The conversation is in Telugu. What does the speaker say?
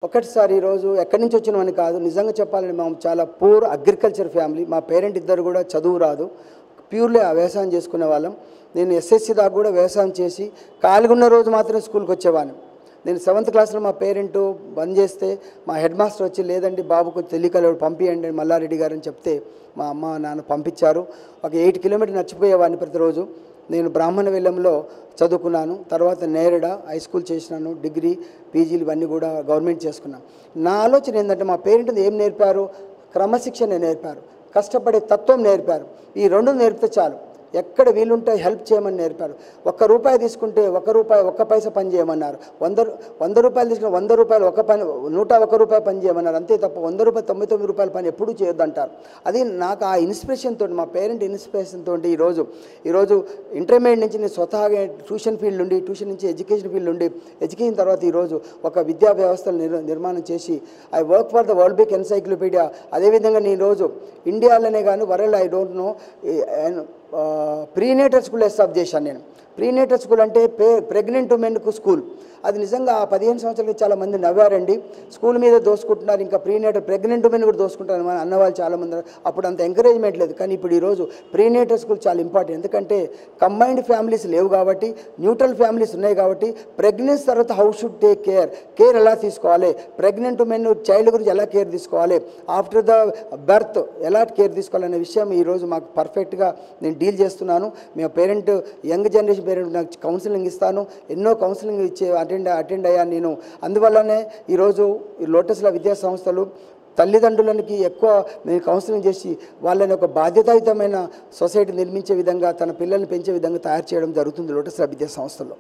ఒకటిసారి ఈరోజు ఎక్కడి నుంచి వచ్చినామని కాదు, నిజంగా చెప్పాలంటే మేము చాలా పూర్ అగ్రికల్చర్ ఫ్యామిలీ. మా పేరెంట్ ఇద్దరు కూడా చదువు రాదు, ప్యూర్లీ వ్యవసాయం చేసుకునే వాళ్ళం. నేను ఎస్ఎస్సి దాకా కూడా వ్యవసాయం చేసి ఖాళీగా ఉన్న రోజు మాత్రమే స్కూల్కి వచ్చేవాడిని. నేను 7th క్లాస్లో మా పేరెంట్ బంద్ చేస్తే మా హెడ్ మాస్టర్ వచ్చి, లేదండి బాబుకు తెలియకలేడు పంపించండి మల్లారెడ్డి గారు అని చెప్తే మా అమ్మ నాన్న పంపించారు. ఒక 8 కిలోమీటర్లు నడిచిపోయేవాడిని ప్రతిరోజు. నేను బ్రాహ్మణ వెల్లంలో చదువుకున్నాను. తర్వాత నేరడ హై స్కూల్ చేసినాను, డిగ్రీ పీజీలు ఇవన్నీ కూడా గవర్నమెంట్ చేసుకున్నాను. నా ఆలోచన ఏంటంటే మా పేరెంట్ ఏం నేర్పారు? క్రమశిక్షణ నేర్పారు, కష్టపడే తత్వం నేర్పారు. ఈ రెండు నేర్పితే చాలు. ఎక్కడ వీలుంటే హెల్ప్ చేయమని నేర్పారు. ₹1 తీసుకుంటే ₹1 పైసా పని చేయమన్నారు. 100 రూపాయలు తీసుకుంటే ₹100 ₹101 పని చేయమన్నారు. అంతే తప్ప ₹100 ₹99 పని ఎప్పుడూ చేయొద్దంటారు. అది నాకు ఆ ఇన్స్పిరేషన్తో, మా పేరెంట్ ఇన్స్పిరేషన్తో ఈరోజు ఇంటర్మీడియట్ నుంచి నేను స్వతహాగా ట్యూషన్ ఫీల్డ్ నుండి, ట్యూషన్ నుంచి ఎడ్యుకేషన్ ఫీల్డ్ నుండి, ఎడ్యుకేషన్ తర్వాత ఈరోజు ఒక విద్యా వ్యవస్థను నిర్మాణం చేసి I work for the world book encyclopaedia. అదేవిధంగా నేను ఈరోజు ఇండియాలోనే కానీ world I don't know prenatal school establish చేశాను. నేను ప్రీనేటల్ స్కూల్ అంటే ప్రెగ్నెంట్ ఉమెన్కు స్కూల్. అది నిజంగా ఆ 15 సంవత్సరాలకి చాలామంది నవ్వారండి. స్కూల్ మీద దోసుకుంటున్నారు, ఇంకా ప్రెగ్నెంట్ ఉమెన్ కూడా దోసుకుంటారు అని అన్నవాళ్ళు చాలామంది. అప్పుడు అంత ఎంకరేజ్మెంట్ లేదు. కానీ ఇప్పుడు ఈరోజు ప్రీనేటల్ స్కూల్ చాలా ఇంపార్టెంట్. ఎందుకంటే కంబైన్డ్ ఫ్యామిలీస్ లేవు కాబట్టి, న్యూట్రల్ ఫ్యామిలీస్ ఉన్నాయి కాబట్టి, ప్రెగ్నెన్సీ తర్వాత హౌ షుడ్ టేక్ కేర్ ఎలా తీసుకోవాలి, ప్రెగ్నెంట్ ఉమెన్ చైల్డ్ గురించి ఎలా కేర్ తీసుకోవాలి, ఆఫ్టర్ ద బర్త్ ఎలా కేర్ తీసుకోవాలనే విషయం ఈరోజు మాకు పర్ఫెక్ట్గా నేను డీల్ చేస్తున్నాను. మేము పేరెంట్, యంగ్ జనరేషన్ పేరెంట్ నాకు కౌన్సిలింగ్ ఇస్తాను. ఎన్నో కౌన్సిలింగ్ ఇచ్చే అటెండ్ అయ్యాను నేను. అందువల్లనే ఈరోజు లోటస్ల విద్యా సంస్థలు తల్లిదండ్రులకి ఎక్కువ నేను కౌన్సిలింగ్ చేసి వాళ్ళని ఒక బాధ్యతాయుతమైన సొసైటీ నిర్మించే విధంగా, తన పిల్లల్ని పెంచే విధంగా తయారు చేయడం జరుగుతుంది లోటస్ల విద్యా సంస్థలో.